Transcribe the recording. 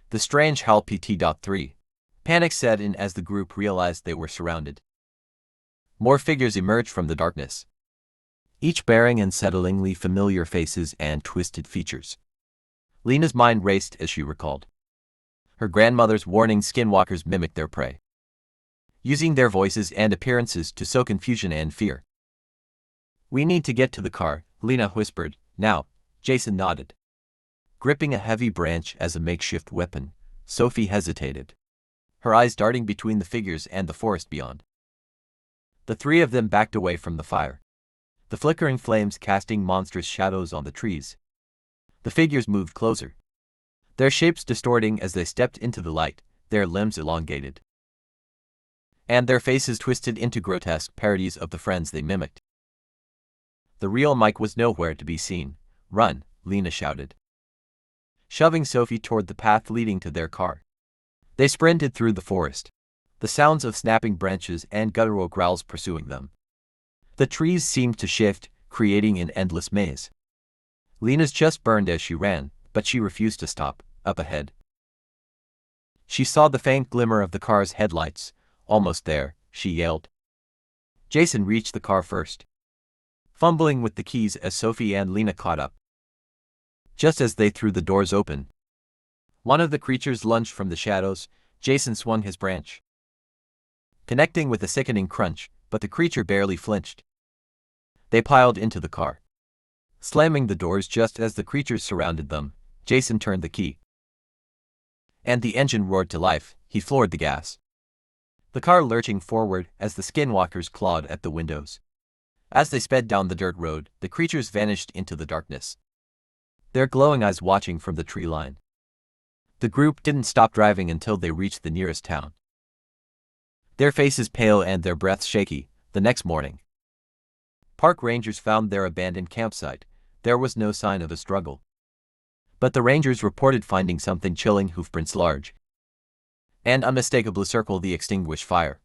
The strange howl PT.3. Panic set in as the group realized they were surrounded. More figures emerged from the darkness, each bearing unsettlingly familiar faces and twisted features. Lena's mind raced as she recalled her grandmother's warning. Skinwalkers mimicked their prey, using their voices and appearances to sow confusion and fear. "We need to get to the car," Lena whispered. "Now," Jason nodded. Gripping a heavy branch as a makeshift weapon, Sophie hesitated, her eyes darting between the figures and the forest beyond. The three of them backed away from the fire, the flickering flames casting monstrous shadows on the trees. The figures moved closer, their shapes distorting as they stepped into the light, their limbs elongated, and their faces twisted into grotesque parodies of the friends they mimicked. The real Mike was nowhere to be seen. "Run," Lena shouted, shoving Sophie toward the path leading to their car. They sprinted through the forest, the sounds of snapping branches and guttural growls pursuing them. The trees seemed to shift, creating an endless maze. Lena's chest burned as she ran, but she refused to stop. Up ahead, she saw the faint glimmer of the car's headlights. "Almost there," she yelled. Jason reached the car first, fumbling with the keys as Sophie and Lena caught up. Just as they threw the doors open, one of the creatures lunged from the shadows. Jason swung his branch, connecting with a sickening crunch, but the creature barely flinched. They piled into the car, slamming the doors just as the creatures surrounded them. Jason turned the key, and the engine roared to life. He floored the gas, the car lurching forward as the skinwalkers clawed at the windows. As they sped down the dirt road, the creatures vanished into the darkness, their glowing eyes watching from the tree line. The group didn't stop driving until they reached the nearest town, their faces pale and their breaths shaky. The next morning, park rangers found their abandoned campsite. There was no sign of a struggle, but the rangers reported finding something chilling: hoofprints large and unmistakably circle the extinguished fire.